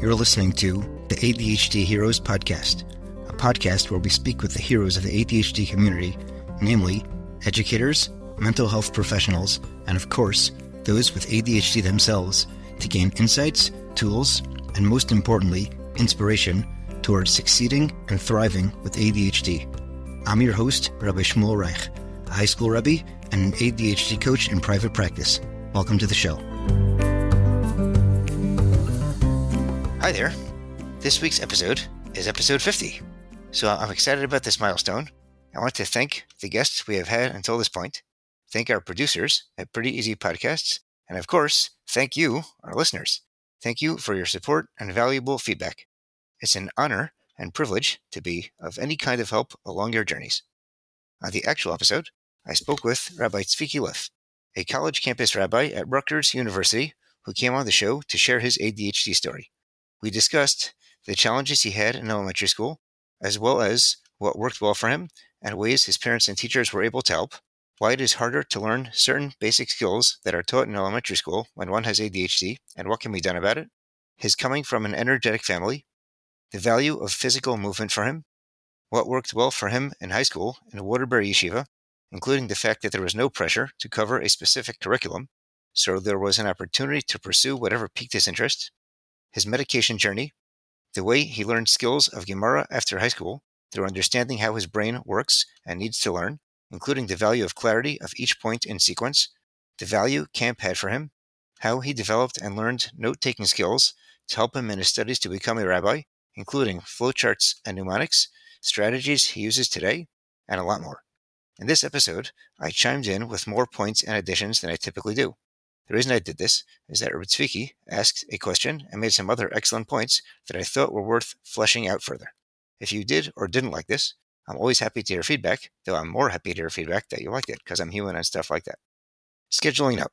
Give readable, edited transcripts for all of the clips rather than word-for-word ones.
You're listening to the ADHD Heroes Podcast, a podcast where we speak with the heroes of the ADHD community, namely educators, mental health professionals, and of course, those with ADHD themselves, to gain insights, tools, and most importantly, inspiration towards succeeding and thriving with ADHD. I'm your host, Rabbi Shmuel Reich, a high school Rebbe and an ADHD coach in private practice. Welcome to the show. Hi there. This week's episode is episode 50. So I'm excited about this milestone. I want to thank the guests we have had until this point, thank our producers at Pretty Easy Podcasts, and of course, thank you, our listeners. Thank you for your support and valuable feedback. It's an honor and privilege to be of any kind of help along your journeys. On the actual episode, I spoke with Rabbi Tzviki Liff, a college campus rabbi at Rutgers University who came on the show to share his ADHD story. We discussed the challenges he had in elementary school, as well as what worked well for him and ways his parents and teachers were able to help, why it is harder to learn certain basic skills that are taught in elementary school when one has ADHD and what can be done about it, his coming from an energetic family, the value of physical movement for him, what worked well for him in high school in Waterbury Yeshiva, including the fact that there was no pressure to cover a specific curriculum, so there was an opportunity to pursue whatever piqued his interest, his medication journey, the way he learned skills of Gemara after high school through understanding how his brain works and needs to learn, including the value of clarity of each point in sequence, the value camp had for him, how he developed and learned note-taking skills to help him in his studies to become a rabbi, including flowcharts and mnemonics, strategies he uses today, and a lot more. In this episode, I chimed in with more points and additions than I typically do. The reason I did this is that Rabbi Tzviki asked a question and made some other excellent points that I thought were worth fleshing out further. If you did or didn't like this, I'm always happy to hear feedback, though I'm more happy to hear feedback that you liked it, because I'm human and stuff like that. Scheduling note.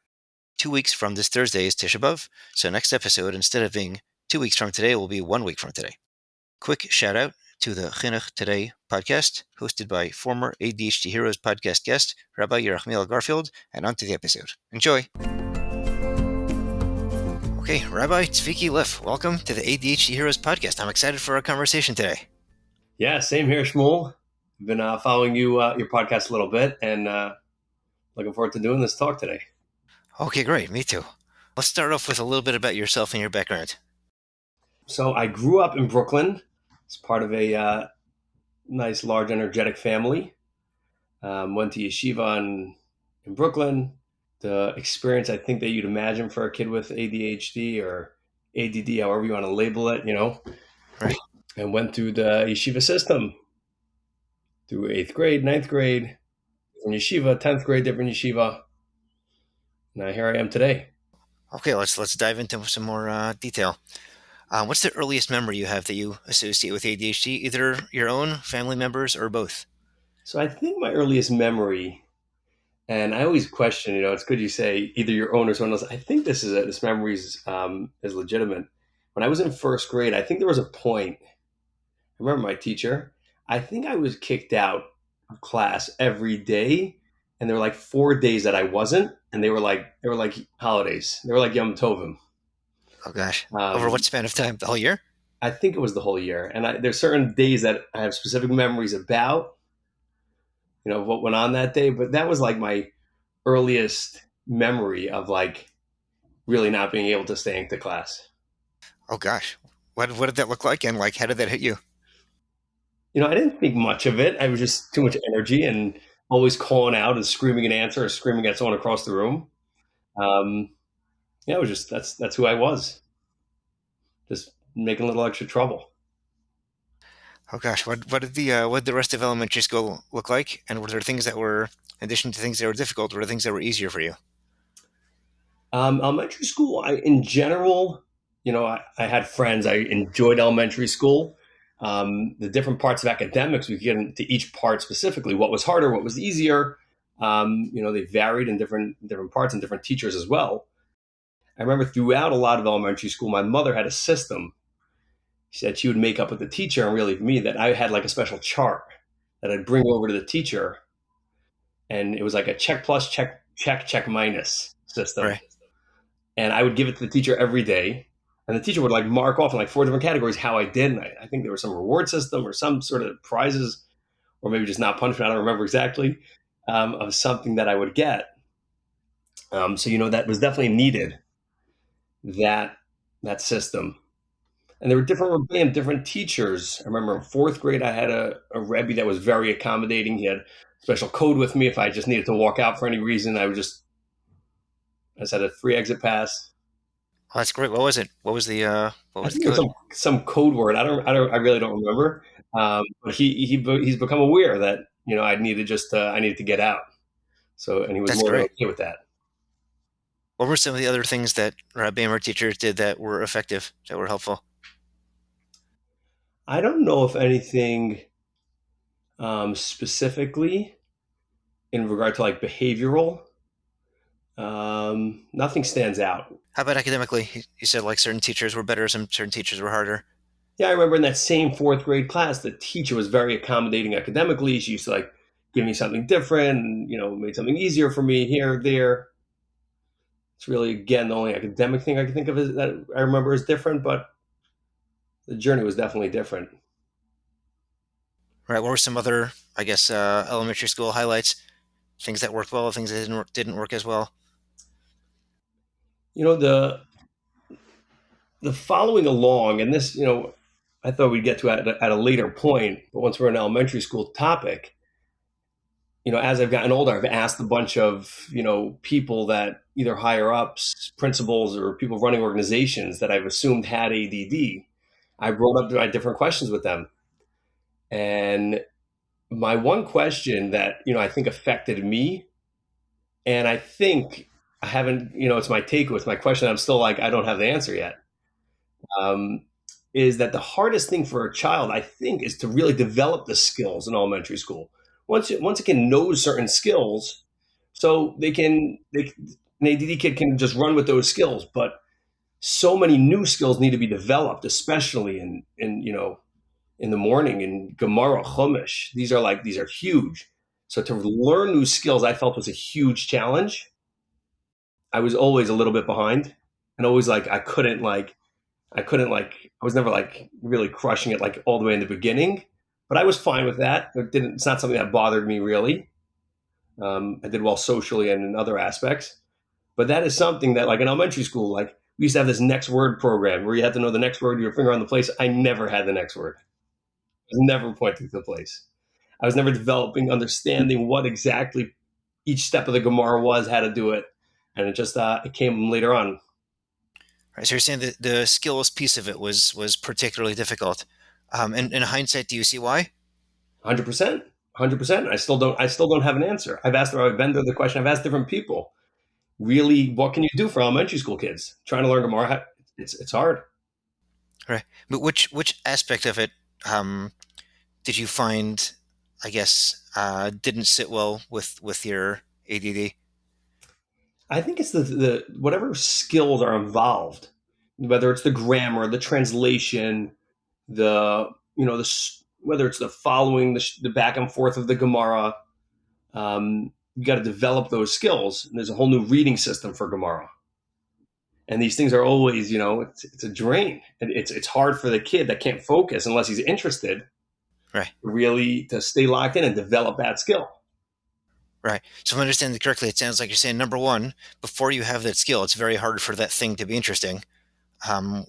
2 weeks from this Thursday is Tisha B'Av, so next episode, instead of being 2 weeks from today, will be 1 week from today. Quick shout out to the Chinuch Today podcast, hosted by former ADHD Heroes podcast guest, Rabbi Yerachmiel Garfield, and on to the episode. Enjoy! Okay, Rabbi Tzviki Liff, welcome to the ADHD Heroes podcast. I'm excited for our conversation today. Yeah, same here, Shmuel. I've been following your podcast a little bit, and looking forward to doing this talk today. Okay, great. Me too. Let's start off with a little bit about yourself and your background. So I grew up in Brooklyn as part of a nice, large, energetic family. Went to yeshiva in Brooklyn. The experience I think that you'd imagine for a kid with ADHD or ADD, however you want to label it, Right. And went through the yeshiva system through 8th grade, 9th grade, different yeshiva, 10th grade, different yeshiva. Now here I am today. Okay, let's dive into some more detail. What's the earliest memory you have that you associate with ADHD, either your own, family members, or both? So I think my earliest memory, and I always question, it's good you say either your own or someone else. I think this memory is legitimate. When I was in 1st grade, I think there was a point. I remember my teacher. I think I was kicked out of class every day, and there were like 4 days that I wasn't, and they were like holidays. They were like Yom Tovim. Oh gosh! Over what span of time? The whole year? I think it was the whole year. And there's certain days that I have specific memories about, what went on that day. But that was like my earliest memory of like really not being able to stay into class. Oh gosh! What did that look like? And how did that hit you? I didn't think much of it. I was just too much energy and always calling out and screaming an answer or screaming at someone across the room. It was just, that's who I was. Just making a little extra trouble. Oh gosh, what did the rest of elementary school look like? And were there things that were, in addition to things that were difficult, were there things that were easier for you? Elementary school, in general, I had friends. I enjoyed elementary school. The different parts of academics, we could get into each part specifically. What was harder, what was easier. They varied in different parts and different teachers as well. I remember throughout a lot of elementary school, my mother had a system. She said she would make up with the teacher and really me that I had like a special chart that I'd bring over to the teacher. And it was like a check plus, check minus system. Right. And I would give it to the teacher every day. And the teacher would like mark off in like 4 different categories how I did. And I think there was some reward system or some sort of prizes, or maybe just not punishment. I don't remember exactly, of something that I would get. So, that was definitely needed, that system. And there were different rebbeim, different teachers. I remember in fourth grade, I had a rebbe that was very accommodating. He had special code with me. If I just needed to walk out for any reason, I just had a free exit pass. Oh, that's great. What was it? What was the I think it was code? some code word. I really don't remember. But he's become aware that I needed to get out. So, and he was That's more than great. okay with that. What were some of the other things that Rabbi or teachers did that were effective, that were helpful? I don't know if anything specifically in regard to like behavioral. Nothing stands out. How about academically? You said like certain teachers were better, some certain teachers were harder. Yeah, I remember in that same fourth grade class, the teacher was very accommodating academically. She used to like give me something different, and made something easier for me here, there. It's really, again, the only academic thing I can think of is that I remember is different, but the journey was definitely different. Right. What were some other, I guess, elementary school highlights? Things that worked well, things that didn't work as well. The following along, and this, I thought we'd get to at a later point, but once we're in elementary school topic, as I've gotten older, I've asked a bunch of, people that either higher ups, principals, or people running organizations that I've assumed had ADD. I brought up my different questions with them. And my one question that, I think affected me, and I think I haven't, it's my take with my question. I'm still like, I don't have the answer yet. Is that the hardest thing for a child, I think, is to really develop the skills in elementary school. Once it can know certain skills, so an ADD kid can just run with those skills, but so many new skills need to be developed, especially in the morning in Gemara, Chumash. These are huge. So to learn new skills, I felt was a huge challenge. I was always a little bit behind, and always like I was never like really crushing it like all the way in the beginning, but I was fine with that. It's not something that bothered me really. I did well socially and in other aspects, but that is something that like in elementary school, like we used to have this next word program where you had to know the next word, your finger on the place. I never had the next word. I was never pointing to the place. I was never developing understanding what exactly each step of the Gemara was, how to do it. And it came later on. Right. So you're saying that the skills piece of it was particularly difficult. In hindsight, do you see why? 100%. 100%. I still don't have an answer. I've asked Rabbi Bender the question. I've asked different people. Really, what can you do for elementary school kids trying to learn Gemara? It's hard. Right. But which aspect of it did you find, I guess, didn't sit well with your ADD? I think it's the whatever skills are involved, whether it's the grammar, the translation, the whether it's the following the back and forth of the Gemara. You got to develop those skills. And there's a whole new reading system for Gemara. And these things are always, it's a drain. And it's hard for the kid that can't focus unless he's interested, Right. really to stay locked in and develop that skill. Right. So if I understand it correctly, it sounds like you're saying, number one, before you have that skill, it's very hard for that thing to be interesting,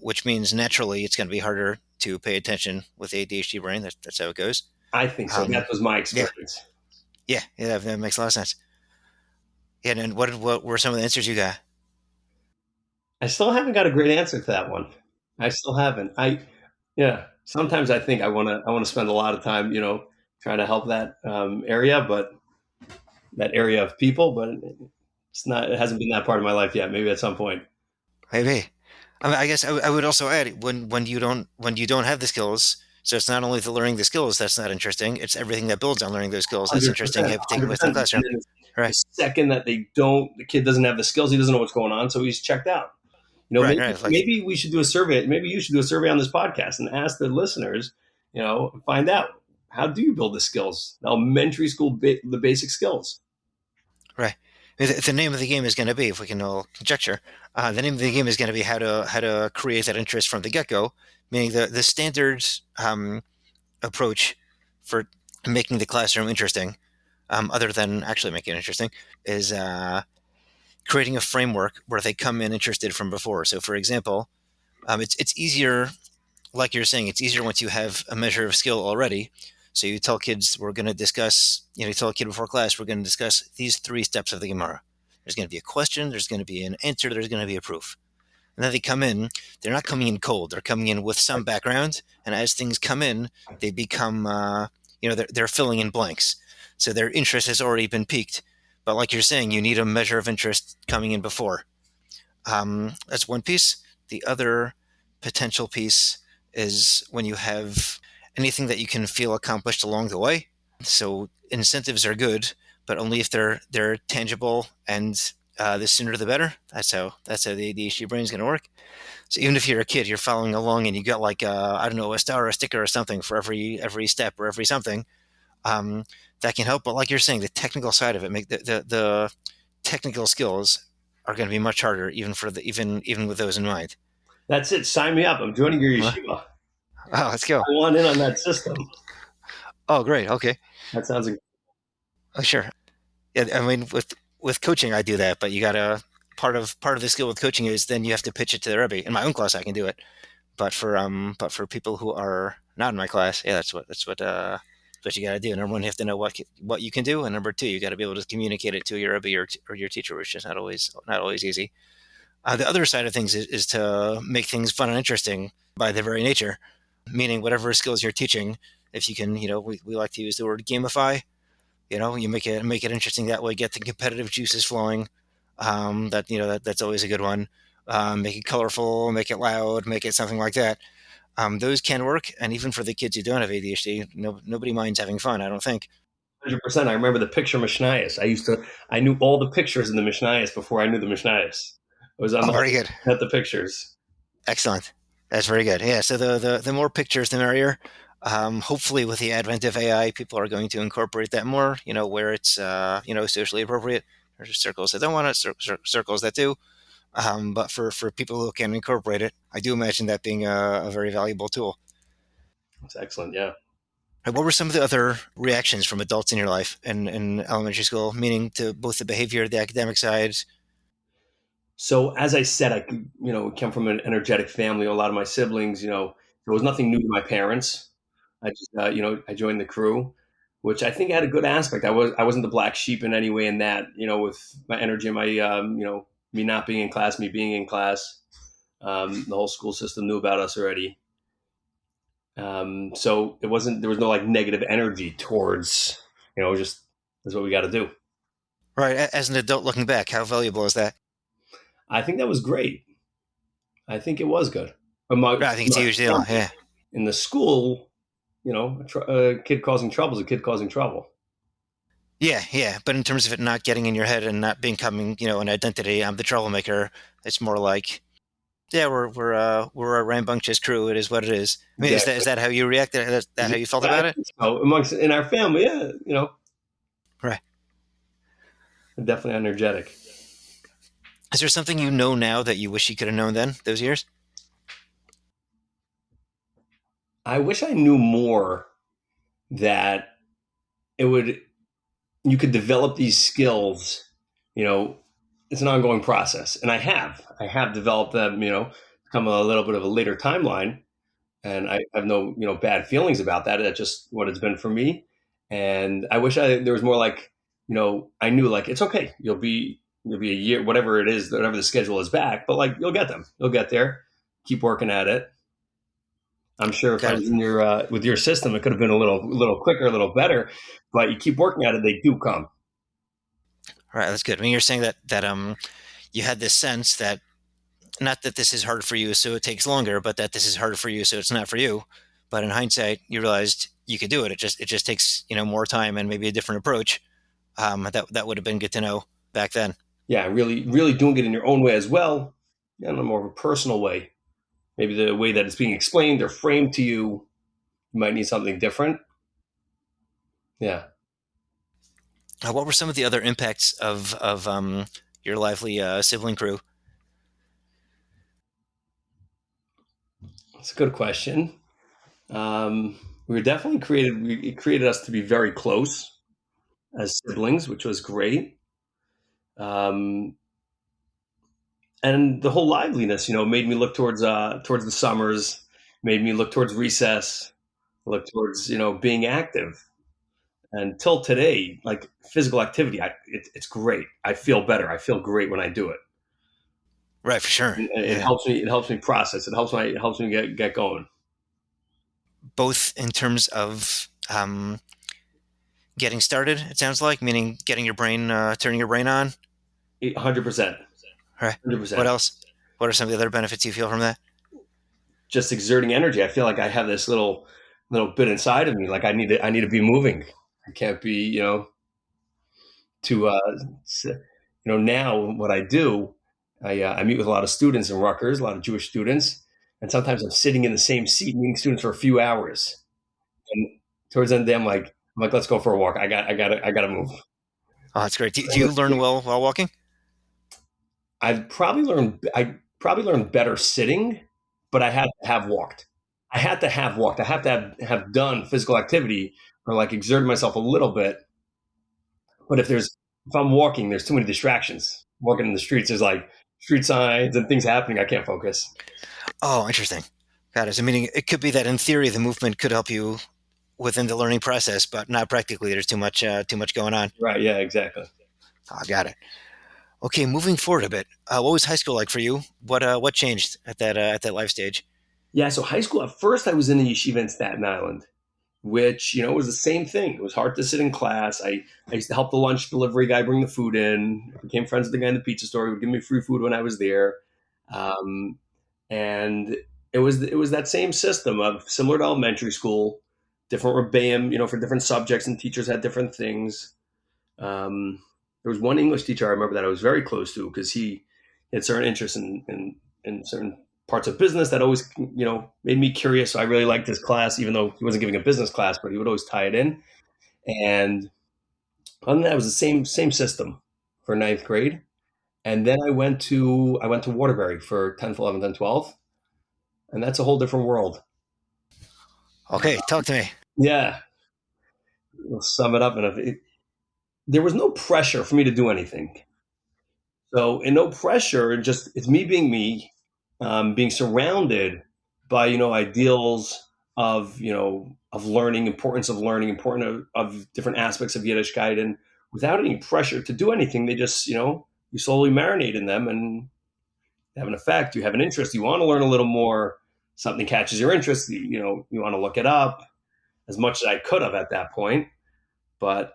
which means naturally it's going to be harder to pay attention with the ADHD brain. That's how it goes. I think so. That was my experience. Yeah, that makes a lot of sense. Yeah, and what were some of the answers you got? I still haven't got a great answer to that one. I still haven't. Sometimes I think I want to spend a lot of time, trying to help that area, but that area of people, but it hasn't been that part of my life yet. Maybe at some point. Maybe. I mean, I guess I would also add when you don't have the skills. So it's not only the learning the skills that's not interesting; it's everything that builds on learning those skills that's interesting. Taking with the classroom, right? The second that the kid doesn't have the skills, he doesn't know what's going on, so he's checked out. Maybe we should do a survey. Maybe you should do a survey on this podcast and ask the listeners, find out how do you build the skills, elementary school, the basic skills. Right. The name of the game is going to be, if we can all conjecture, the name of the game is going to be how to create that interest from the get go. Meaning the standard approach for making the classroom interesting, other than actually making it interesting, is creating a framework where they come in interested from before. So, for example, it's easier, like you're saying, it's easier once you have a measure of skill already. So you tell kids we're going to discuss, you tell a kid before class we're going to discuss these 3 steps of the Gemara. There's going to be a question, there's going to be an answer, there's going to be a proof. And then they come in, they're not coming in cold, they're coming in with some background. And as things come in, they become, they're filling in blanks. So their interest has already been piqued. But like you're saying, you need a measure of interest coming in before. That's one piece. The other potential piece is when you have anything that you can feel accomplished along the way. So incentives are good, but only if they're tangible, and the sooner the better. That's how the ADHD brain is going to work. So even if you're a kid, you're following along and you got like I don't know, a star or a sticker or something for every step or every something, that can help. But like you're saying, the technical side of it, make the technical skills are going to be much harder, even with those in mind. That's it. Sign me up. I'm joining your yeshiva. Oh, let's go. I want in on that system. Oh, great. Okay. That sounds Oh, sure. Yeah, I mean, with coaching, I do that, but you gotta part of the skill with coaching is then you have to pitch it to the Rebbe. In my own class, I can do it, but for people who are not in my class, yeah, that's what you gotta do. Number one, you have to know what you can do, and number two, you got to be able to communicate it to your Rebbe or your teacher, which is not always easy. The other side of things is to make things fun and interesting by their very nature, meaning whatever skills you're teaching, if you can, we like to use the word gamify. You make it interesting that way. Get the competitive juices flowing. That's always a good one. Make it colorful, make it loud, make it something like that. Those can work, and even for the kids who don't have ADHD, nobody minds having fun. I don't think. 100%. I remember the picture Mishnayos. I knew all the pictures in the Mishnayos before I knew the Mishnayos. I was on Oh, the very good. at the pictures. Excellent. That's very good. Yeah. So the more pictures, the merrier. Hopefully, with the advent of AI, people are going to incorporate that more. Where it's socially appropriate. There's circles that don't want it, circles that do. But for people who can incorporate it, I do imagine that being a very valuable tool. It's excellent. Yeah. What were some of the other reactions from adults in your life in elementary school, meaning to both the behavior, the academic side? So as I said, I come from an energetic family. A lot of my siblings, there was nothing new to my parents. I just, I joined the crew, which I think had a good aspect. I wasn't the black sheep in any way in that, with my energy, my, me not being in class, me being in class. The whole school system knew about us already. So there was no like negative energy towards, just that's what we got to do. Right. As an adult looking back, how valuable is that? I think that was great. I think it was good. I think it's a huge deal. Yeah. In the school, a kid causing trouble is a kid causing trouble. Yeah, yeah. But in terms of it not getting in your head and not becoming, an identity, I'm the troublemaker. It's more like, yeah, we're a rambunctious crew. It is what it is. I mean, Exactly. is that how you reacted? Is that how you felt about it? So in our family, yeah, Right. definitely energetic. Is there something you know now that you wish you could have known then, those years? I wish I knew more that you could develop these skills. It's an ongoing process, and I have developed them. Come a little bit of a later timeline, and I have no bad feelings about that. That's just what it's been for me. And I wish there was more like I knew like it's okay. You'll be a year, whatever it is, whatever the schedule is back, but like you'll get them. You'll get there. Keep working at it. I'm sure if I Got it. was in your with your system, it could have been a little quicker, a little better. But you keep working at it, they do come. All right, that's good. I mean, you're saying that you had this sense that not that this is hard for you, so it takes longer, but that this is hard for you, so it's not for you. But in hindsight, you realized you could do it. It just takes more time and maybe a different approach. That would have been good to know back then. Yeah, really, really doing it in your own way as well, in a more of a personal way. Maybe the way that it's being explained or framed to you, you might need something different. Yeah. What were some of the other impacts of your lively sibling crew? That's a good question. We were definitely created. It created us to be very close as siblings, which was great. Um, and the whole liveliness, made me look towards the summers, made me look towards recess, look towards being active. Until today, like physical activity, it's great. I feel better. I feel great when I do it. Right, for sure. It Yeah, helps me. It helps me process. It helps me get going. both in terms of getting started. It sounds like, meaning getting your brain, turning your brain on. 100%. Right. What 100%. else? What are some of the other benefits you feel from that? Just exerting energy. I feel like I have this little bit inside of me. Like I need to be moving. I can't be to now what I do. I meet with a lot of students in Rutgers, a lot of Jewish students, and sometimes I'm sitting in the same seat meeting students for a few hours. And towards the end of the day, I'm like, let's go for a walk. I gotta move. Oh, that's great. Do you learn well while walking? I probably learned better sitting, but I had to have walked. I had to have walked. I have to have done physical activity or like exerted myself a little bit. But if I'm walking, there's too many distractions. Walking in the streets, there's like street signs and things happening. I can't focus. Oh, interesting. Got it. So meaning it could be that in theory the movement could help you within the learning process, but not practically. There's too much going on. Right? Yeah, exactly. Oh, I got it. Okay, moving forward a bit. What was high school like for you? What changed at that life stage? Yeah. So high school. At first, I was in a yeshiva in Staten Island, which was the same thing. It was hard to sit in class. I used to help the lunch delivery guy bring the food in. I became friends with the guy in the pizza store. He would give me free food when I was there, um, and it was that same system of similar to elementary school, different rebbeim, for different subjects, and teachers had different things. There was one English teacher I remember that I was very close to because he had certain interests in certain parts of business that always made me curious. So I really liked his class, even though he wasn't giving a business class, but he would always tie it in. And other than that, it was the same system for ninth grade. And then I went to Waterbury for 10th, 11th, and 12th, and that's a whole different world. Okay, talk to me. Yeah, we'll sum it up. There was no pressure for me to do anything. So, and no pressure, just it's me being me, being surrounded by ideals of learning, importance of learning, importance of different aspects of Yiddishkeit, and without any pressure to do anything. They just you slowly marinate in them and have an effect. You have an interest, you want to learn a little more. Something catches your interest, you want to look it up. As much as I could have at that point, but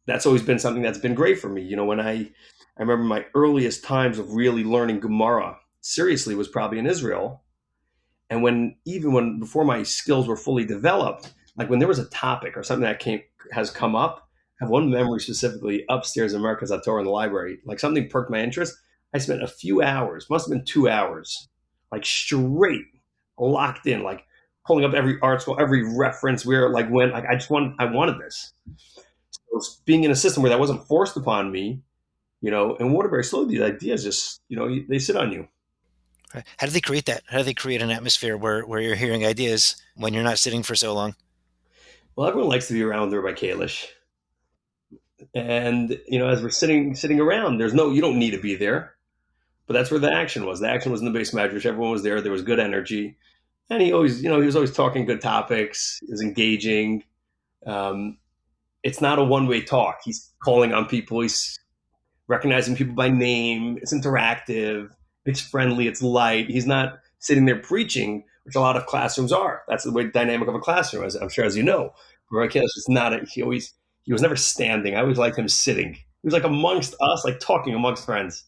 that's always been something that's been great for me. When I remember my earliest times of really learning Gemara seriously was probably in Israel. And even when before my skills were fully developed, like when there was a topic or something that has come up, I have one memory specifically upstairs in America's Torah in the library. Like something perked my interest. I spent a few hours, must have been 2 hours, like straight locked in, like pulling up every article, every reference, where like when like I wanted this. So being in a system where that wasn't forced upon me, in Waterbury, slowly these ideas just, they sit on you. How do they create that? How do they create an atmosphere where you're hearing ideas when you're not sitting for so long? Well, everyone likes to be around there by Kalish. And, as we're sitting around, you don't need to be there, but that's where the action was. The action was in the base medrash. Everyone was there. There was good energy. And he was always talking good topics, he was engaging. Um, it's not a one-way talk. He's calling on people. He's recognizing people by name. It's interactive. It's friendly. It's light. He's not sitting there preaching, which a lot of classrooms are. That's the way dynamic of a classroom, as I'm sure as you know. Roy Kalish is not. He was never standing. I always liked him sitting. He was like amongst us, like talking amongst friends.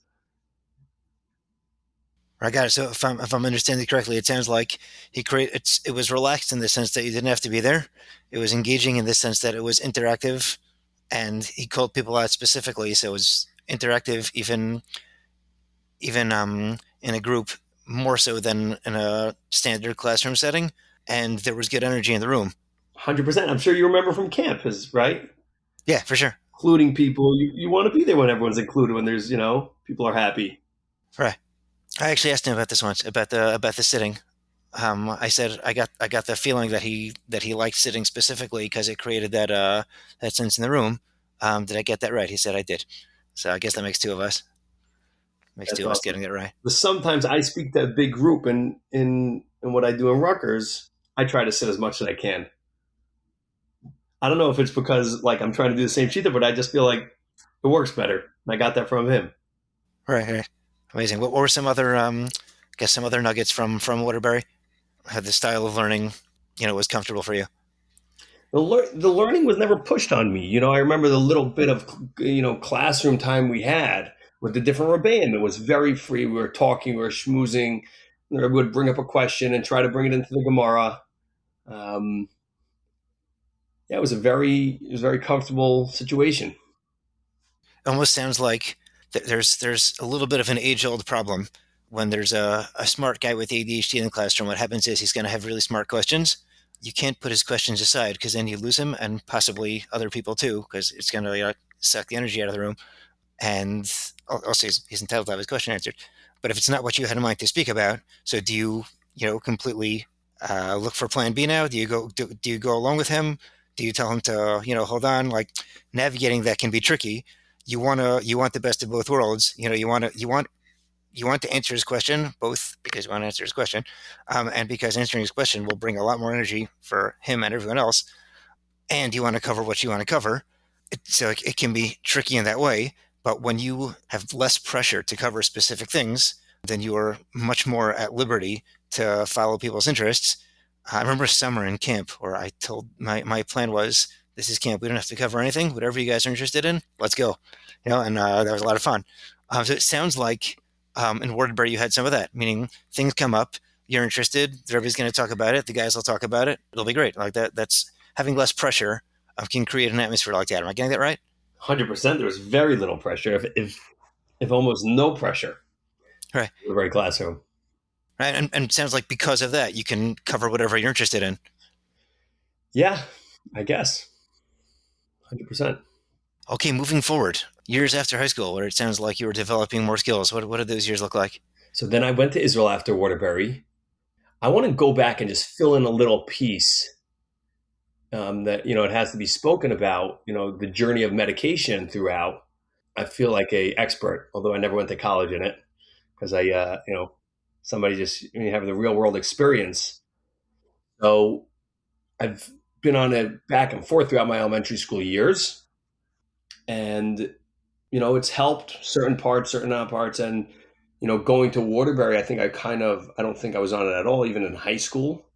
I got it. So if I'm understanding it correctly, it sounds like it was relaxed in the sense that you didn't have to be there. It was engaging in the sense that it was interactive, and he called people out specifically. So it was interactive, even in a group more so than in a standard classroom setting. And there was good energy in the room. 100%. I'm sure you remember from camp, right? Yeah, for sure. including people. You want to be there when everyone's included, when there's, people are happy. Right. I actually asked him about this once, about the sitting. I said I got the feeling that he liked sitting specifically because it created that sense in the room. Did I get that right? He said I did. So I guess that makes two of us. Makes That's two of us awesome. getting it right. But sometimes I speak to a big group, and in what I do in Rutgers, I try to sit as much as I can. I don't know if it's because like I'm trying to do the same shita, but I just feel like it works better. And I got that from him. Right, right. Amazing. What were some other I guess some other nuggets from Waterbury? How the style of learning, was comfortable for you? The learning was never pushed on me. I remember the little bit of classroom time we had with the different rebbeim. It was very free. We were talking, we were schmoozing. We would bring up a question and try to bring it into the Gemara. Um, yeah, it was a very comfortable situation. Almost sounds like there's a little bit of an age-old problem when there's a smart guy with ADHD in the classroom. What happens is he's going to have really smart questions. You can't put his questions aside because then you lose him and possibly other people too because it's going to suck the energy out of the room. And also he's entitled to have his question answered. But if it's not what you had in mind to speak about, so do you completely look for Plan B now? Do you go along with him? Do you tell him to hold on? Like navigating that can be tricky. You want the best of both worlds. You want to answer his question both because you want to answer his question, and because answering his question will bring a lot more energy for him and everyone else. And you want to cover what you want to cover. So it can be tricky in that way. But when you have less pressure to cover specific things, then you are much more at liberty to follow people's interests. I remember a summer in camp where I told my plan was, this is camp. We don't have to cover anything. Whatever you guys are interested in, let's go. And that was a lot of fun. So it sounds like in Waterbury you had some of that, meaning things come up, you're interested, everybody's going to talk about it, the guys will talk about it, it'll be great. Like that. That's having less pressure can create an atmosphere like that. Am I getting that right? 100%. There was very little pressure, if almost no pressure Right. in the very classroom. Right. And it sounds like because of that, you can cover whatever you're interested in. Yeah, I guess 100%. Okay, moving forward, years after high school, where it sounds like you were developing more skills. What did those years look like? So then I went to Israel after Waterbury. I want to go back and just fill in a little piece that it has to be spoken about. The journey of medication throughout. I feel like a expert, although I never went to college in it, because somebody just have the real world experience. So I've been on it back and forth throughout my elementary school years, and it's helped certain parts, certain not parts, and going to Waterbury, I think I don't think I was on it at all, even in high school,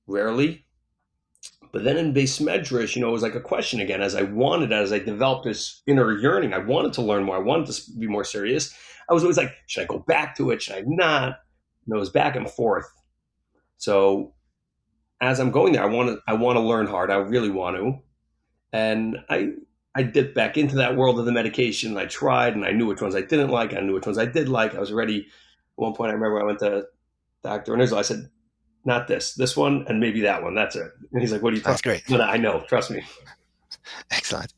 rarely. But then in base medrash, it was like a question again, as I developed this inner yearning, I wanted to learn more. I wanted to be more serious. I was always like, should I go back to it? Should I not? And it was back and forth. So as I'm going there, I want to learn hard. I really want to. And I dipped back into that world of the medication. And I tried, and I knew which ones I didn't like. I knew which ones I did like. I was ready. At one point, I remember I went to Dr. in Israel. I said, not this one, and maybe that one. That's it. And he's like, what are you talking That's great. about? No, I know. Trust me. Excellent.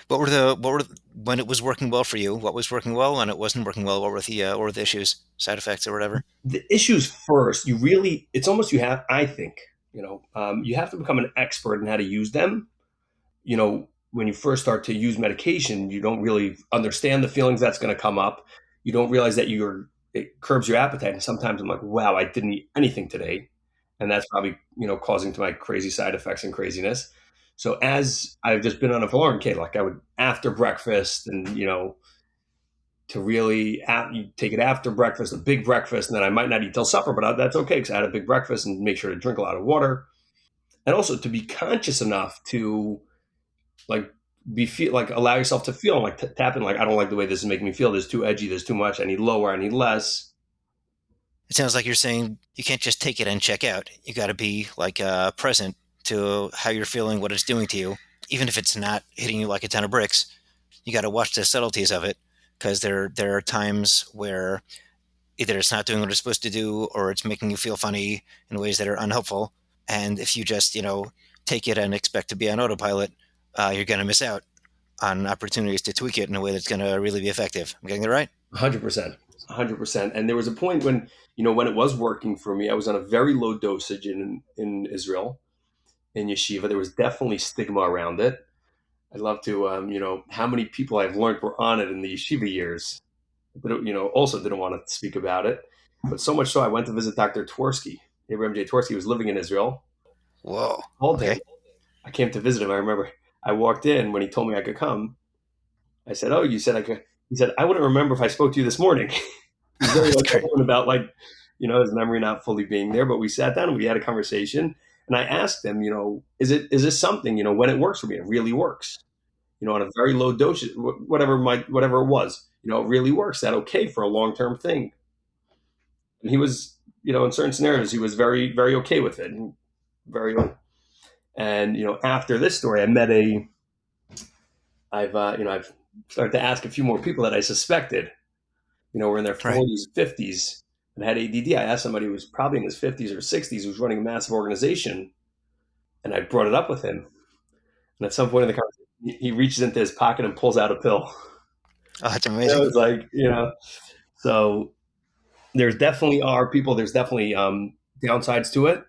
When it was working well for you? What was working well? When it wasn't working well, what were the issues, side effects, or whatever? The issues first, it's almost I think, you have to become an expert in how to use them. When you first start to use medication, you don't really understand the feelings that's going to come up. You don't realize that it curbs your appetite. And sometimes I'm like, wow, I didn't eat anything today. And that's probably, causing to my crazy side effects and craziness. So as I've just been on a for Kate, like I would after breakfast and, to really you take it after breakfast, a big breakfast, and then I might not eat till supper, but that's okay because I had a big breakfast, and make sure to drink a lot of water. And also to be conscious enough to like allow yourself to feel like tap in, like, I don't like the way this is making me feel. There's too edgy. There's too much. I need lower. I need less. It sounds like you're saying you can't just take it and check out. You got to be like present to how you're feeling, what it's doing to you, even if it's not hitting you like a ton of bricks. You got to watch the subtleties of it because there are times where either it's not doing what it's supposed to do or it's making you feel funny in ways that are unhelpful. And if you just take it and expect to be on autopilot, you're going to miss out. on opportunities to tweak it in a way that's going to really be effective. I'm getting that right? 100%. 100%. And there was a point when, when it was working for me, I was on a very low dosage in Israel, in yeshiva. There was definitely stigma around it. I'd love to, how many people I've learned were on it in the yeshiva years, but, also didn't want to speak about it. But so much so, I went to visit Dr. Twersky. Abraham J. Twersky was living in Israel. Whoa. Called him. Okay. I came to visit him. I remember I walked in when he told me I could come. I said, "Oh, you said I could." He said, "I wouldn't remember if I spoke to you this morning." He's very open about his memory not fully being there. But we sat down and we had a conversation. And I asked him, is this something, when it works for me, it really works, on a very low dose, whatever it was, it really works. That okay for a long-term thing? And he was, in certain scenarios, he was very, very okay with it. And after this story, I've started to ask a few more people that I suspected, were in their 40s, 50s, and had ADD. I asked somebody who was probably in his 50s or 60s who was running a massive organization, and I brought it up with him. And at some point in the conversation, he reaches into his pocket and pulls out a pill. Oh, that's amazing. It was like, so there's definitely downsides to it.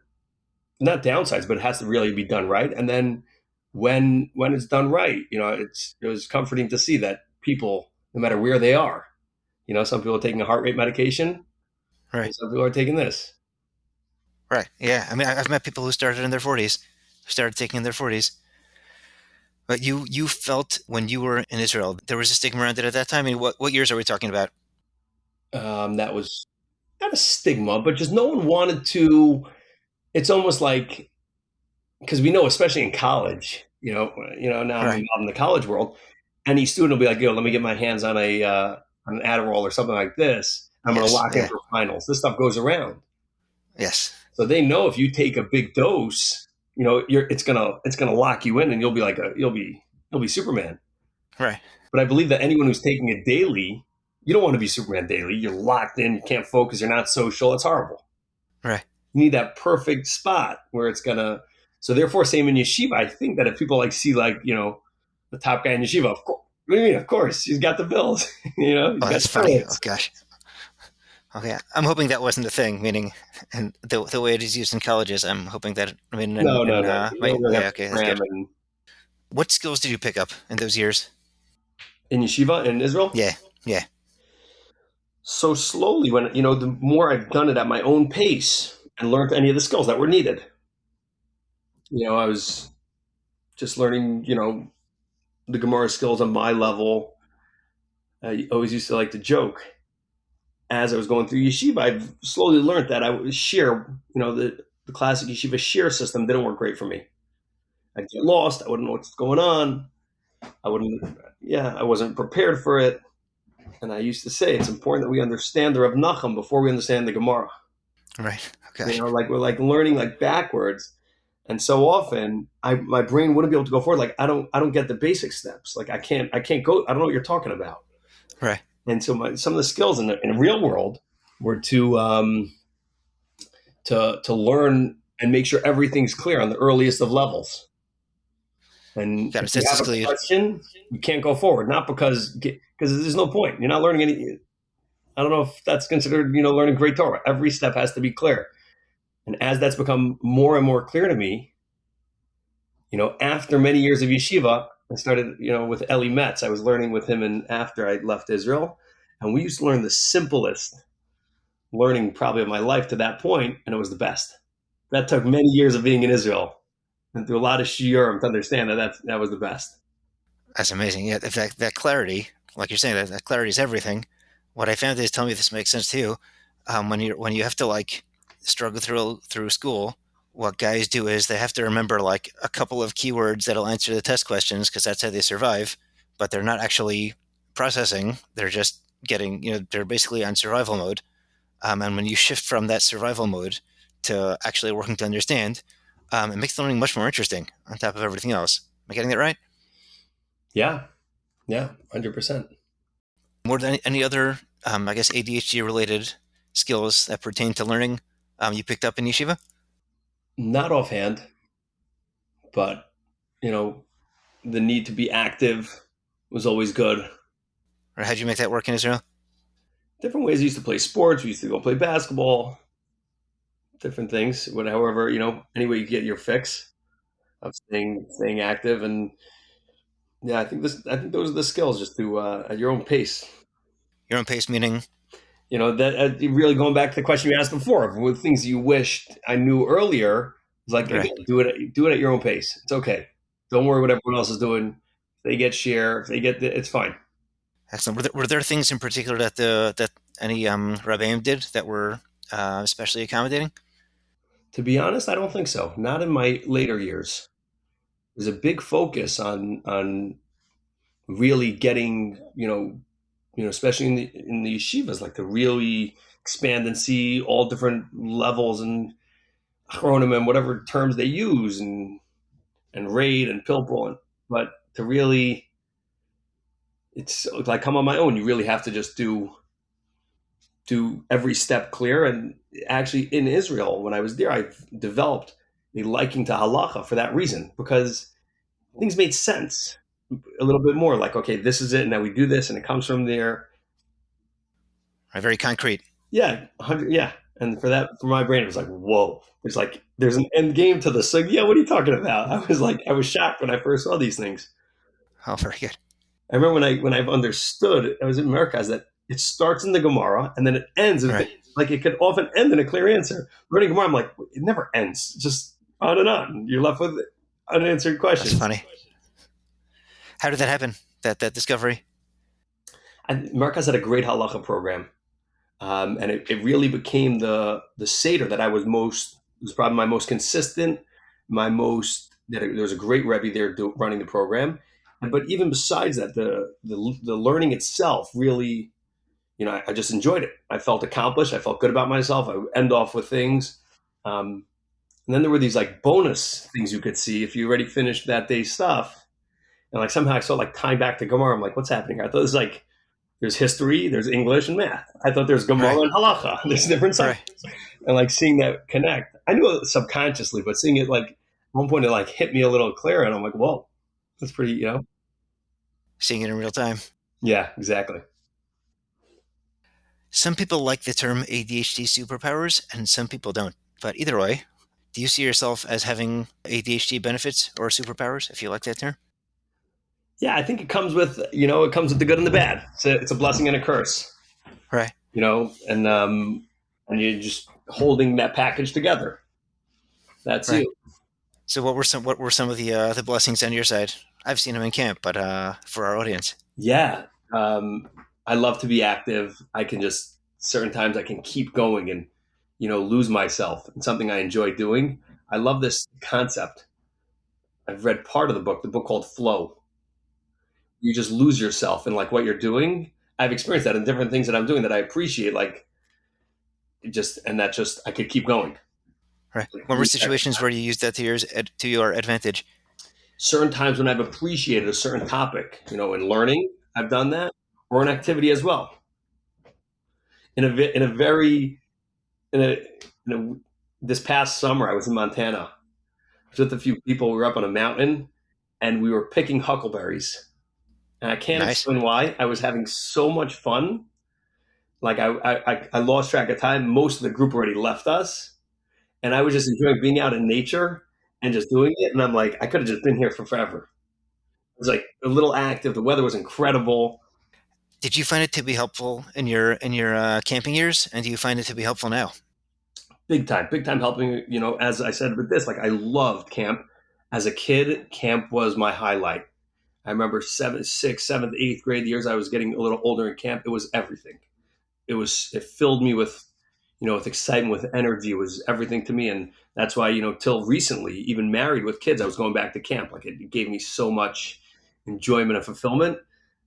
Not downsides, but it has to really be done right. And then when it's done right, it was comforting to see that people, no matter where they are, some people are taking a heart rate medication, right? Some people are taking this, right? Yeah, I mean, I've met people who started in their 40s, who started taking in their 40s. But you felt when you were in Israel, there was a stigma around it at that time. I mean, what years are we talking about? That was not a stigma, but just no one wanted to. It's almost like, because we know, especially in college, now I'm involved in the college world, any student will be like, let me get my hands on an Adderall or something like this. I'm going to lock in for finals. This stuff goes around. Yes. So they know if you take a big dose, it's gonna lock you in, and you'll be Superman. Right. But I believe that anyone who's taking it daily, you don't want to be Superman daily. You're locked in. You can't focus. You're not social. It's horrible. Right. You need that perfect spot where it's gonna. So therefore, same in yeshiva. I think that if people see the top guy in yeshiva, of course. What do you mean? Of course, he's got the bills. Oh, that's funny. Oh gosh. Okay, I'm hoping that wasn't a thing. Meaning, and the way it is used in colleges, I'm hoping that. I mean, no. Okay, that's good. What skills did you pick up in those years? In yeshiva in Israel? Yeah. So slowly, when the more I've done it at my own pace and learned any of the skills that were needed. I was just learning, the Gemara skills on my level. I always used to like to joke. As I was going through yeshiva, I've slowly learned that I would share, the classic yeshiva share system didn't work great for me. I'd get lost. I wouldn't know what's going on. I wasn't prepared for it. And I used to say, it's important that we understand the Reb Nachum before we understand the Gemara. Right. Okay. We're learning backwards. And so often my brain wouldn't be able to go forward. I don't get the basic steps. I can't go. I don't know what you're talking about. Right. And so some of the skills in the real world were to learn and make sure everything's clear on the earliest of levels. And if you have a question, you can't go forward. Not because there's no point. You're not learning any. I don't know if that's considered learning great Torah. Every step has to be clear. And as that's become more and more clear to me, after many years of yeshiva, I started, with Eli Metz. I was learning with him after I left Israel. And we used to learn the simplest learning probably of my life to that point, and it was the best. That took many years of being in Israel and through a lot of shiurim to understand that was the best. That's amazing. Yeah, that clarity, like you're saying, that clarity is everything. What I found is, tell me if this makes sense to you, when you have to struggle through school, what guys do is they have to remember a couple of keywords that'll answer the test questions because that's how they survive, but they're not actually processing. They're just getting, they're basically on survival mode. And when you shift from that survival mode to actually working to understand, it makes learning much more interesting on top of everything else. Am I getting that right? Yeah, 100%. More than any other, I guess, ADHD related skills that pertain to learning you picked up in yeshiva? Not offhand, but, the need to be active, was always good. Or how'd you make that work in Israel? Different ways. I used to play sports. We used to go play basketball, different things. However, any way you get your fix of staying active. And yeah, I think those are the skills, just to at your own pace. Your own pace, meaning That really going back to the question you asked before, with things you wished I knew earlier. It's like, right. again, do it at your own pace. It's okay. Don't worry what everyone else is doing. If they get share, if they get it's fine. Excellent. Were there things in particular that any Rabbeim did that were especially accommodating? To be honest, I don't think so. Not in my later years. There's a big focus on really getting, especially in the yeshivas, like to really expand and see all different levels and chronim and whatever terms they use, and raid and pilpul, but to really, it's like come on my own. You really have to just do every step clear. And actually, in Israel, when I was there, I developed a liking to halacha for that reason, because things made sense a little bit more. Like, okay, this is it. Now we do this, and it comes from there. Right, very concrete. Yeah, 100. Yeah, and for my brain, it was like, whoa. There's an end game to this. So yeah, what are you talking about? I was shocked when I first saw these things. Oh, very good. I remember when I've understood, I was in America, is that it starts in the Gemara and then it ends. Right. Like it could often end in a clear answer. Learning Gemara, I'm like, it never ends. Just on and on. You're left with unanswered That's questions. funny. How did that happen? That discovery? And America's had a great halacha program. And it really became the Seder that was probably my most consistent, there was a great Rebbe there running the program. But even besides that, the learning itself really, I just enjoyed it. I felt accomplished. I felt good about myself. I would end off with things. And then there were these like bonus things you could see if you already finished that day's stuff. And like somehow I saw like tying back to Gemara. I'm like, what's happening here? I thought it was like, there's history, there's English and math. I thought there's Gemara Right. and halacha. There's different subjects. Right. And like seeing that connect, I knew it subconsciously, but seeing it like at one point it like hit me a little clearer, and I'm like, whoa, that's pretty. Seeing it in real time. Yeah, exactly. Some people like the term ADHD superpowers, and some people don't. But either way, do you see yourself as having ADHD benefits or superpowers, if you like that term? Yeah, I think it comes with the good and the bad. It's a blessing and a curse. Right. And you're just holding that package together. That's Right. you. So what were some of the blessings on your side? I've seen them in camp, but for our audience. Yeah. I love to be active. I can just, certain times I can keep going and, lose myself in something I enjoy doing. I love this concept. I've read part of the book called Flow. You just lose yourself in like what you're doing. I've experienced that in different things that I'm doing that I appreciate, like I could keep going. Right. What were situations where you used that to your advantage? Certain times when I've appreciated a certain topic, in learning, I've done that, or an activity as well. This past summer, I was in Montana. I was with a few people. We were up on a mountain, and we were picking huckleberries. And I can't Nice. explain why. I was having so much fun. Like I lost track of time. Most of the group already left us, and I was just enjoying being out in nature and just doing it. And I'm like, I could have just been here for forever. It was like a little active. The weather was incredible. Did you find it to be helpful in your camping years, and do you find it to be helpful now? Big time helping. As I said with this, like I loved camp. As a kid, camp was my highlight. I remember 7th, 6th, 7th, 8th grade, the years I was getting a little older in camp, it was everything. It filled me with excitement, with energy. It was everything to me. And that's why, till recently, even married with kids, I was going back to camp. Like it gave me so much enjoyment and fulfillment.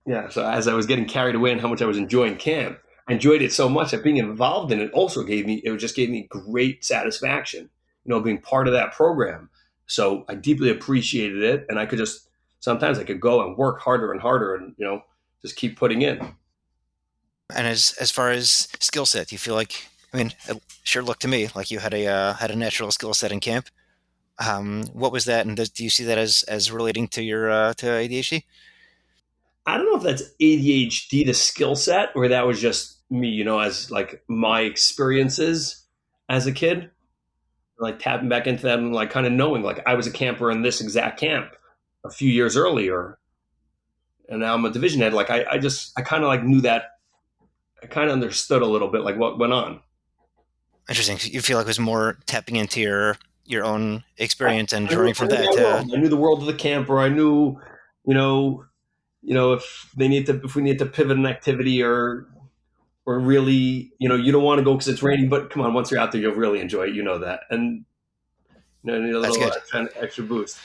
Yeah. So as I was getting carried away and how much I was enjoying camp, I enjoyed it so much that being involved in it also gave me great satisfaction, being part of that program. So I deeply appreciated it. And sometimes I could go and work harder and harder and, just keep putting in. And as far as skill set, do you feel like? I mean, it sure looked to me like you had a natural skill set in camp. What was that, and do you see that as relating to your to ADHD? I don't know if that's ADHD, the skill set, or that was just me, as like my experiences as a kid, like tapping back into them, like kind of knowing like I was a camper in this exact camp a few years earlier, and now I'm a division head. Like I kind of like knew that. I kind of understood a little bit like what went on. Interesting. You feel like it was more tapping into your own experience and I knew, drawing I from knew that that to. world. I knew the world of the camper. I knew, you know, if we need to pivot an activity or really, you don't want to go because it's raining, but come on, once you're out there, you'll really enjoy it. You know that, and you need a That's little good. kind of extra boost.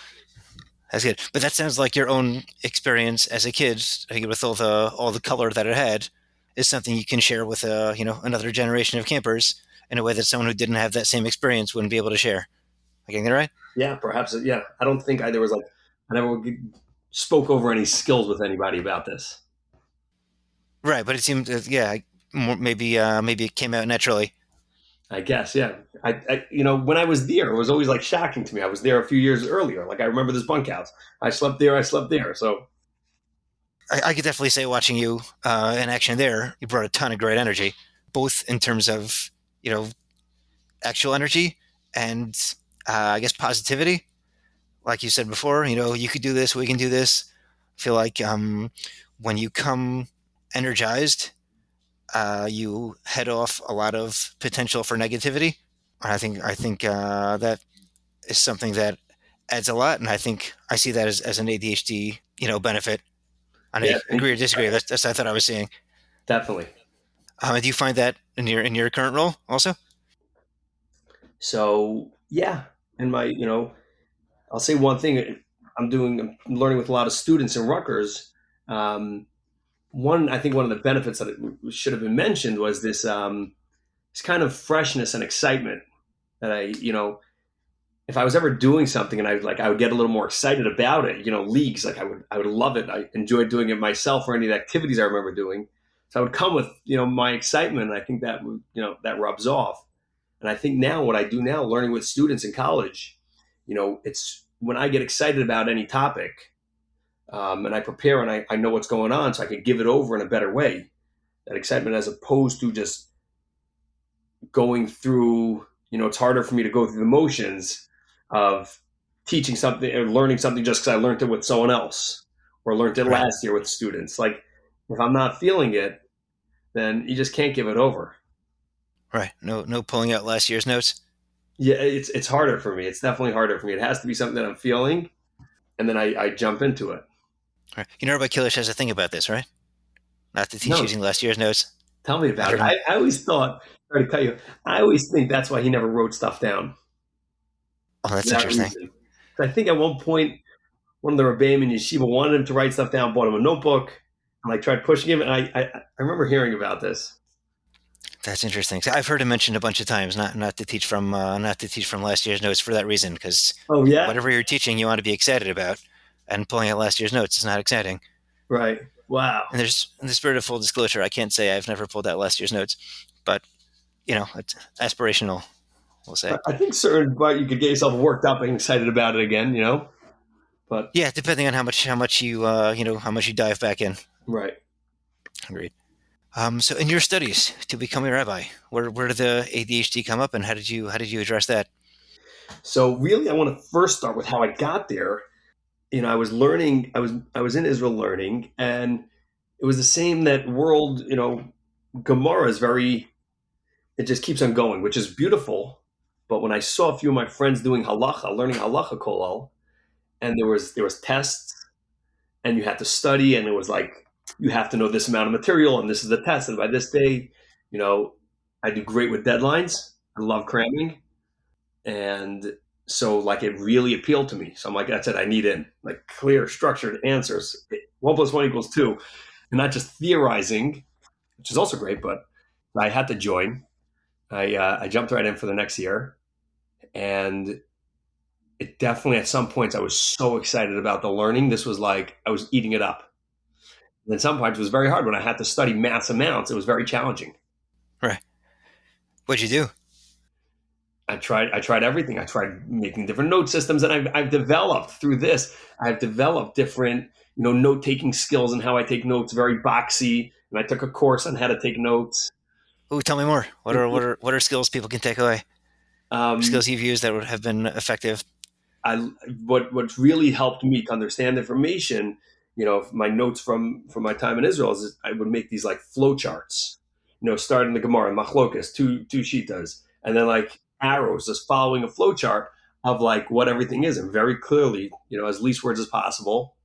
That's good. But that sounds like your own experience as a kid, with all the color that it had, is something you can share with another generation of campers in a way that someone who didn't have that same experience wouldn't be able to share. Am I getting that right? Yeah, perhaps. Yeah, I don't think there was like I never spoke over any skills with anybody about this. Right, but it seemed, yeah, maybe it came out naturally. I guess, yeah. When I was there, it was always like shocking to me. I was there a few years earlier. Like I remember this bunkhouse. I slept there. I slept there. So I could definitely say watching you in action there, you brought a ton of great energy, both in terms of actual energy and I guess positivity. Like you said before, you could do this, we can do this. I feel like when you come energized, you head off a lot of potential for negativity. I think that is something that adds a lot, and I think I see that as an ADHD benefit. I know yeah, you agree or disagree. That's I thought I was seeing. definitely. Do you find that in your current role also? So yeah, in my I'll say one thing. I'm learning with a lot of students in Rutgers. Um, I think one of the benefits that it should have been mentioned was this kind of freshness and excitement that if I was ever doing something and I would get a little more excited about it, leagues, like I would love it. I enjoyed doing it myself or any of the activities I remember doing. So I would come with, my excitement. And I think that that rubs off. And I think now what I do now, learning with students in college, it's when I get excited about any topic, and I prepare and I know what's going on so I can give it over in a better way. That excitement as opposed to just going through, it's harder for me to go through the motions of teaching something or learning something just because I learned it with someone else or learned it Right, last year with students. Like if I'm not feeling it, then you just can't give it over. right. No pulling out last year's notes. Yeah, it's harder for me. It's definitely harder for me. It has to be something that I'm feeling, and then I jump into it. Right. Rabbi Kilish has a thing about this, right? Not to teach No, using last year's notes. tell me I about heard it. him. I always thought, sorry to cut you, I always think that's why he never wrote stuff down Oh, for that's that interesting. reason. I think at one point, one of the Rebbeim in yeshiva wanted him to write stuff down, bought him a notebook, and like tried pushing him. And I remember hearing about this. That's interesting. So I've heard him mentioned a bunch of times, not to teach from last year's notes for that reason, because Oh yeah, whatever you're teaching, you want to be excited about, and pulling out last year's notes is not exciting. right. Wow. And there's, in the spirit of full disclosure, I can't say I've never pulled out last year's notes, but it's aspirational, we'll say. I think certain, but you could get yourself worked up and excited about it again, But Yeah, depending on how much you dive back in. right. Agreed. So in your studies to become a rabbi, where did the ADHD come up, and how did you address that? So really, I want to first start with how I got there. I was learning. I was in Israel learning, and it was the same that world. Gemara is very. It just keeps on going, which is beautiful. But when I saw a few of my friends doing halacha, learning halacha kolal, and there was tests, and you had to study, and it was like you have to know this amount of material, and this is the test, and by this day, you know, I do great with deadlines. I love cramming, and so like it really appealed to me. So I'm like, that's it. I need in like clear, structured answers. 1 + 1 = 2, and not just theorizing, which is also great. But I had to join. I jumped right in for the next year, and it definitely at some points I was so excited about the learning. This was like I was eating it up. And then some points it was very hard when I had to study mass amounts. It was very challenging. Right. What'd you do? I tried everything. I tried making different note systems, and I've developed through this. I've developed different, note taking skills and how I take notes. Very boxy, and I took a course on how to take notes. Ooh, tell me more. What are skills people can take away? Um, Skills you've used that would have been effective? what's really helped me to understand information, my notes from my time in Israel is I would make these like flow charts, starting the Gemara, Machlokas, two shitas, and then like arrows, just following a flow chart of like what everything is, and very clearly, as least words as possible.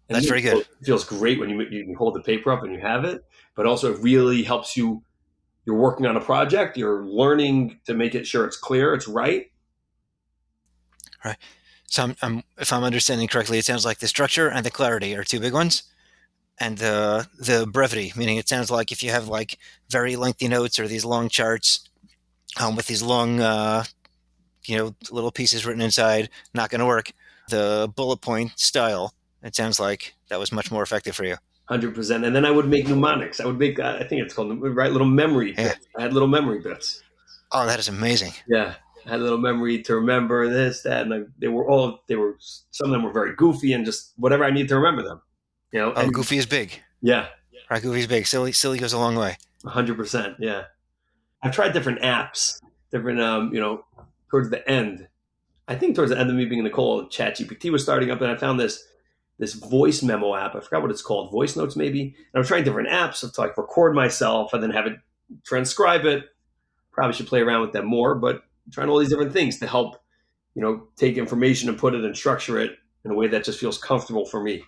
And That's very good. it feels great when you can hold the paper up and you have it, but also it really helps you. You're working on a project, you're learning to make it sure it's clear, it's right. Right. So if I'm understanding correctly, it sounds like the structure and the clarity are two big ones, and the brevity, meaning it sounds like if you have like very lengthy notes or these long charts with these long little pieces written inside, not going to work. The bullet point style, it sounds like that was much more effective for you. 100%. And then I would make mnemonics. I would make, I think it's called, right, little memory bits. I had little memory bits. Oh, that is amazing. Yeah. I had a little memory to remember this, that, and some of them were very goofy and just whatever I need to remember them. And goofy is big. Yeah. Right, goofy is big. Silly goes a long way. 100%. Yeah. I've tried different apps, towards the end. I think towards the end of me being in the call, ChatGPT was starting up, and I found this voice memo app. I forgot what it's called, voice notes maybe. And I was trying different apps to like record myself and then have it transcribe it. Probably should play around with them more, but trying all these different things to help, take information and put it and structure it in a way that just feels comfortable for me.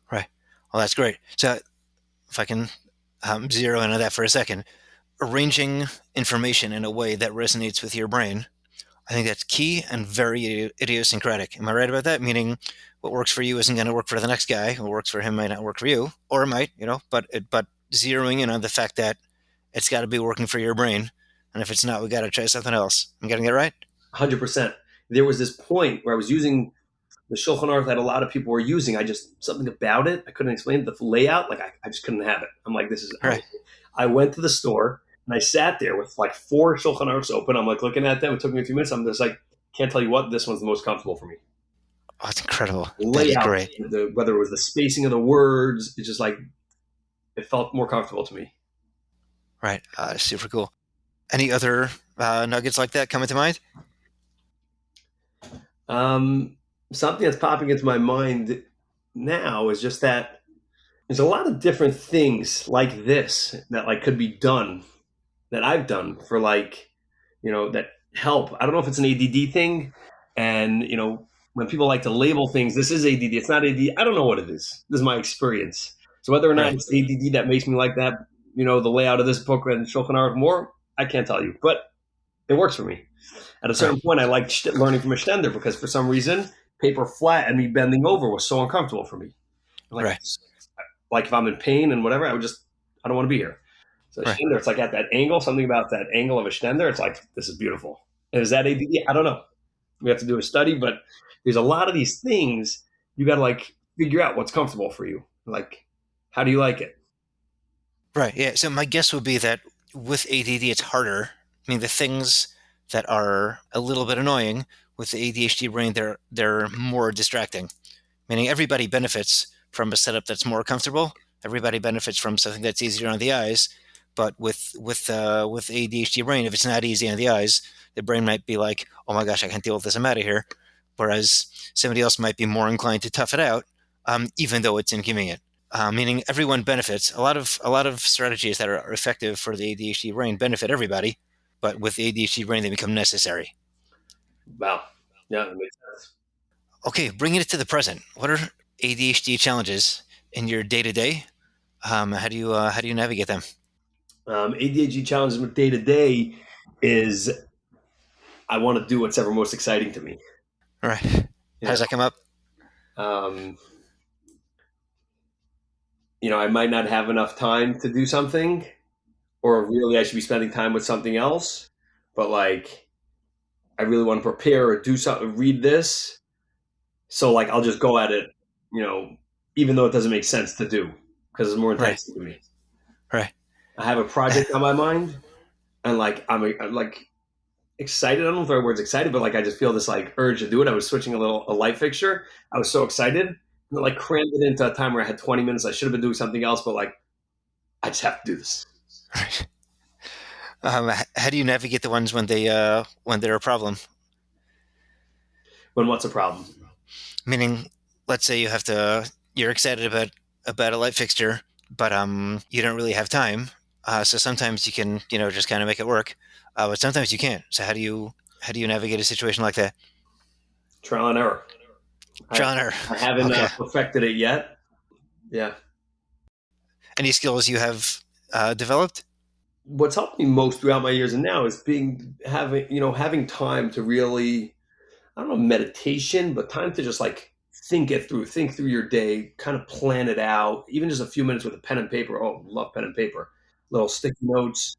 Right. Well, that's great. So if I can zero in on that for a second, arranging information in a way that resonates with your brain, I think that's key and very idiosyncratic. Am I right about that? Meaning what works for you isn't going to work for the next guy. What works for him might not work for you, or it might, but zeroing in on the fact that it's got to be working for your brain. And if it's not, we got to try something else. I'm getting it right? 100%. There was this point where I was using the Shulchan Aruch that a lot of people were using. Something about it, I couldn't explain the layout. Like I just couldn't have it. I'm like, this is right. I went to the store and I sat there with like 4 Shulchan Aruchs open. I'm like looking at them. It took me a few minutes. I'm just like, can't tell you what, this one's the most comfortable for me. Oh, it's incredible. Layout, that is great. Whether it was the spacing of the words, it's just like, it felt more comfortable to me. Right. Super cool. Any other nuggets like that coming to mind? Something that's popping into my mind now is just that there's a lot of different things like this that like could be done that I've done for like, that help. I don't know if it's an ADD thing. And, when people like to label things, this is ADD, it's not ADD. I don't know what it is. This is my experience. So whether or not it's ADD that makes me like that, the layout of this book and Shulchan Aruch more, I can't tell you, but it works for me. At a certain point, I liked learning from a shtender because for some reason, paper flat and me bending over was so uncomfortable for me. Like if I'm in pain and whatever, I don't want to be here. So shtender, it's like at that angle, something about that angle of a shtender, it's like, this is beautiful. And is that ADD? I don't know. We have to do a study, but there's a lot of these things you got to like figure out what's comfortable for you. Like, how do you like it? Right. Yeah. So my guess would be that with ADD, it's harder. I mean, the things that are a little bit annoying with the ADHD brain, they're more distracting. Meaning everybody benefits from a setup that's more comfortable. Everybody benefits from something that's easier on the eyes. But with ADHD brain, if it's not easy on the eyes, the brain might be like, oh my gosh, I can't deal with this, I'm out of here. Whereas somebody else might be more inclined to tough it out, even though it's inconvenient. Meaning everyone benefits. A lot of strategies that are effective for the ADHD brain benefit everybody, but with the ADHD brain, they become necessary. Wow. Yeah, that makes sense. Okay, bringing it to the present. What are ADHD challenges in your day-to-day? How do you navigate them? ADHD challenges with day-to-day is I want to do what's ever most exciting to me. All right. How does that come up? I might not have enough time to do something, or really I should be spending time with something else, but like I really want to prepare or do something, read this. So like I'll just go at it, even though it doesn't make sense to do because it's more enticing to me. Right. I have a project on my mind, and like I'm like excited. I don't know if the right word's excited, but like I just feel this like urge to do it. I was switching a light fixture. I was so excited. And like crammed it into a time where I had 20 minutes. I should have been doing something else, but like I just have to do this. Right. How do you navigate the ones when they're a problem? When what's a problem? Meaning, let's say you're excited about a light fixture, but you don't really have time. So sometimes you can just kind of make it work, but sometimes you can't. So how do you navigate a situation like that? Trial and error. Trial and error. I haven't Okay. perfected it yet. Yeah. Any skills you have developed? What's helped me most throughout my years and now is having time to really, I don't know, meditation, but time to just like think through your day, kind of plan it out, even just a few minutes with a pen and paper. Oh, love pen and paper. Little sticky notes,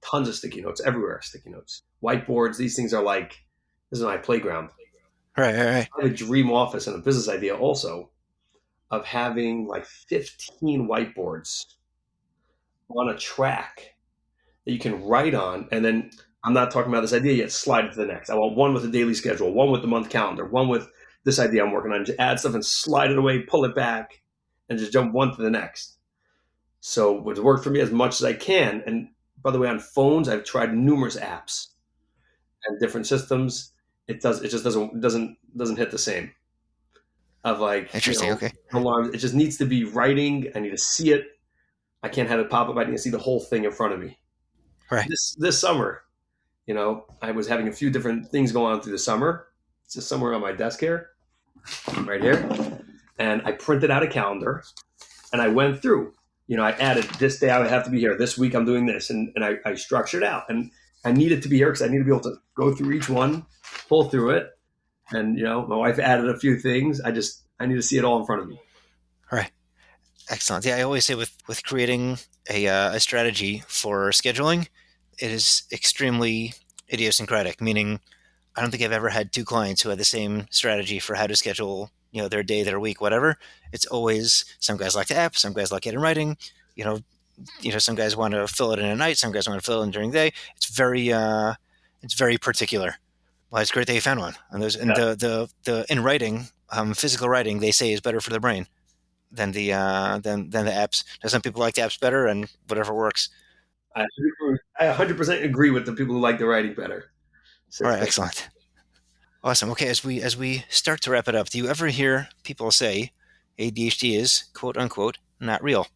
tons of sticky notes everywhere, sticky notes, whiteboards. These things are like, this is my playground. Right. I have a dream office and a business idea also of having like 15 whiteboards on a track that you can write on. And then I'm not talking about this idea yet, slide it to the next. I want one with a daily schedule, one with the month calendar, one with this idea I'm working on. Just add stuff and slide it away, pull it back, and just jump one to the next. So it's worked for me as much as I can. And by the way, on phones, I've tried numerous apps and different systems. It just doesn't hit the same. Of like, Interesting. Okay. alarms. It just needs to be writing. I need to see it. I can't have it pop up. I need to see the whole thing in front of me. Right. This summer, I was having a few different things going on through the summer. It's just somewhere on my desk here, right here. And I printed out a calendar and I went through, I added this day I would have to be here. This week I'm doing this. And I structured out. And I needed to be here because I need to be able to go through each one, pull through it. And, my wife added a few things. I need to see it all in front of me. Right. Excellent. Yeah, I always say with creating a strategy for scheduling, it is extremely idiosyncratic, meaning I don't think I've ever had two clients who had the same strategy for how to schedule, their day, their week, whatever. It's always some guys like the app, some guys like it in writing, some guys want to fill it in at night, some guys want to fill it in during the day. It's very particular. Well, it's great that you found one. And the in writing, physical writing, they say is better for the brain than the apps. Now, some people like the apps better, and whatever works. I 100% agree with the people who like the writing better. So all right, excellent, awesome. Okay, as we start to wrap it up, do you ever hear people say ADHD is quote unquote not real?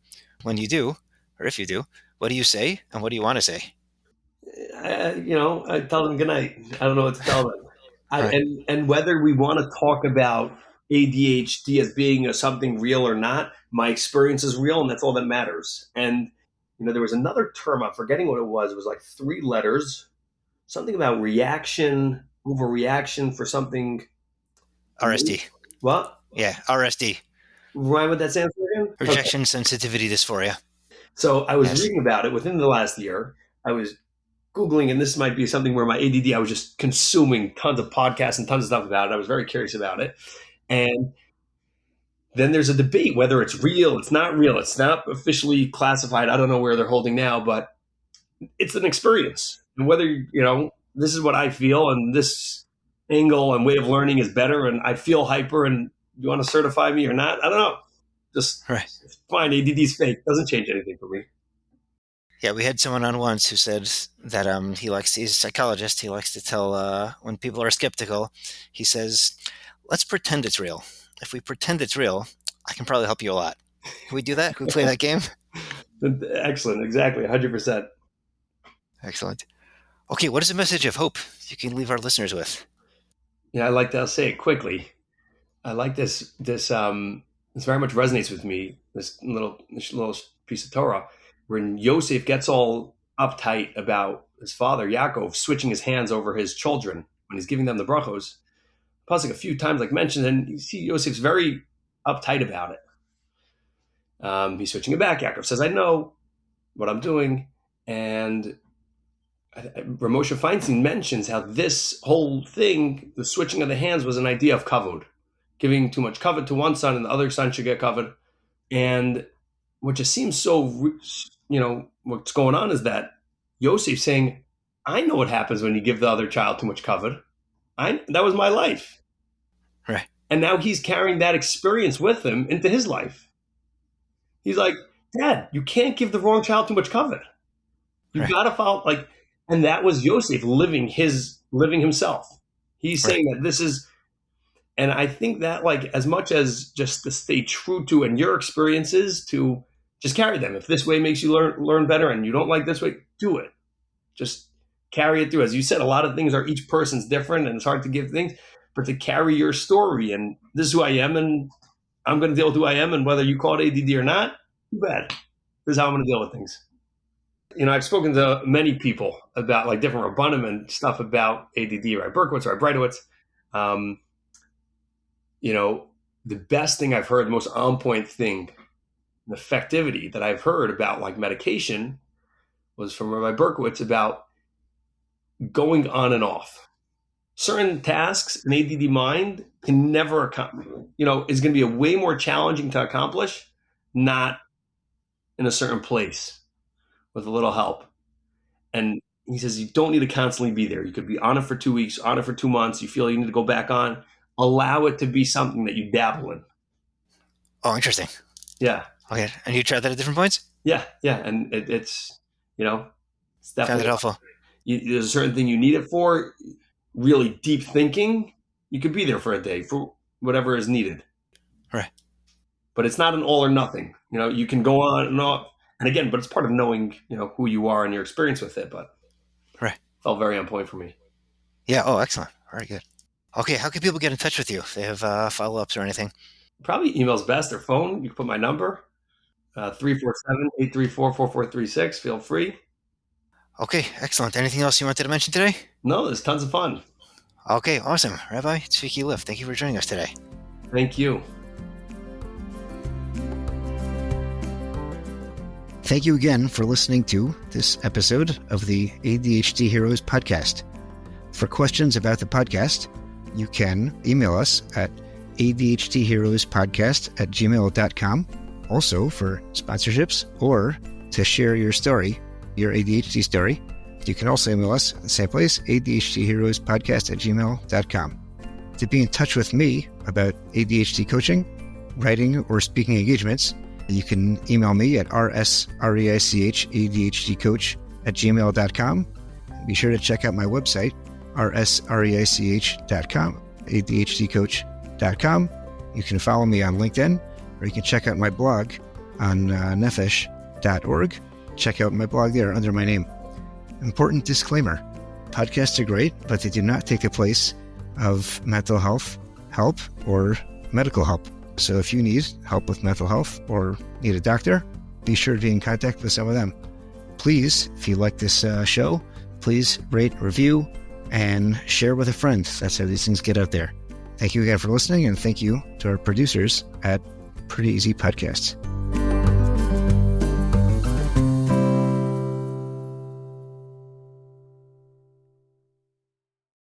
When you do, or if you do, what do you say, and what do you want to say? I tell them good night. I don't know what to tell them. Right. And whether we want to talk about ADHD as being something real or not, my experience is real, and that's all that matters. And there was another term, I'm forgetting what it was. It was like 3 letters, something about reaction, overreaction for something. RSD. What? Yeah, RSD. Rhyme with that stand for again? Rejection sensitivity dysphoria. So I was reading about it within the last year. I was Googling, and this might be something where my ADD, I was just consuming tons of podcasts and tons of stuff about it. I was very curious about it. And then there's a debate whether it's real, it's not real, it's not officially classified. I don't know where they're holding now, but it's an experience. And whether, this is what I feel, and this angle and way of learning is better, and I feel hyper, and you want to certify me or not? I don't know. Just right. It's fine. ADD's fake. Doesn't change anything for me. Yeah, we had someone on once who said that he's a psychologist. He likes to tell when people are skeptical, he says, let's pretend it's real. If we pretend it's real, I can probably help you a lot. Can we do that? Can we play that game? Excellent. Exactly. 100%. Excellent. Okay, what is a message of hope you can leave our listeners with? Yeah, I like that. I'll say it quickly. I like this. This very much resonates with me. This little piece of Torah, when Yosef gets all uptight about his father Yaakov switching his hands over his children when he's giving them the brachos. Plus, like a few times, like mentioned, and you see Yosef's very uptight about it. He's switching it back. Yaakov says, "I know what I'm doing," and Ramosha Feinstein mentions how this whole thing, the switching of the hands, was an idea of kavod, giving too much kavod to one son and the other son should get kavod. And what just seems so, what's going on is that Yosef saying, I know what happens when you give the other child too much covet. That was my life. Right. And now he's carrying that experience with him into his life. He's like, Dad, you can't give the wrong child too much covet. You've got to follow, like, and that was Yosef living himself. He's saying that this is, and I think that, like, as much as just to stay true to and your experiences, to just carry them. If this way makes you learn better and you don't like this way, do it. Just carry it through. As you said, a lot of things are each person's different and it's hard to give things, but to carry your story and this is who I am and I'm going to deal with who I am, and whether you call it ADD or not, too bad. This is how I'm going to deal with things. You know, I've spoken to many people about like different Rabbanim and stuff about ADD, Rabbi Berkowitz, Rabbi Breitowitz. You know, the best thing I've heard, the most on point thing, the effectivity that I've heard about like medication was from Rabbi Berkowitz about going on and off. Certain tasks an ADD mind can never accomplish, you know, is going to be a way more challenging to accomplish, not in a certain place with a little help. And he says, you don't need to constantly be there. You could be on it for 2 weeks, on it for 2 months. You feel you need to go back on. Allow it to be something that you dabble in. Oh, interesting. Yeah. Okay. And you tried that at different points? Yeah. Yeah. And it's, you know, it's definitely helpful. There's a certain thing you need it for. Really deep thinking, you could be there for a day for whatever is needed. Right. But it's not an all or nothing. You know, you can go on and off. And again, but it's part of knowing, you know, who you are and your experience with it. But right. Felt very on point for me. Yeah. Oh, excellent. Very good. Okay. How can people get in touch with you if they have follow-ups or anything? Probably email's best or phone. You can put my number, 347-834-4436. Feel free. Okay. Excellent. Anything else you wanted to mention today? No, there's tons of fun. Okay. Awesome. Rabbi Tzviki Liff, thank you for joining us today. Thank you. Thank you again for listening to this episode of the ADHD Heroes podcast. For questions about the podcast, you can email us at adhdheroespodcast@gmail.com. Also, for sponsorships or to share your story, your ADHD story, you can also email us at the same place, adhdheroespodcast@gmail.com. To be in touch with me about ADHD coaching, writing, or speaking engagements, you can email me at rsreichadhdcoach@gmail.com. Be sure to check out my website, rsreich.com, adhdcoach.com. You can follow me on LinkedIn, or you can check out my blog on nefesh.org. Check out my blog there under my name. Important disclaimer: podcasts are great, but they do not take the place of mental health help or medical help. So if you need help with mental health or need a doctor, be sure to be in contact with some of them. Please, if you like this show, please rate, review, and share with a friend. That's how these things get out there. Thank you again for listening, and thank you to our producers at Pretty Easy Podcasts.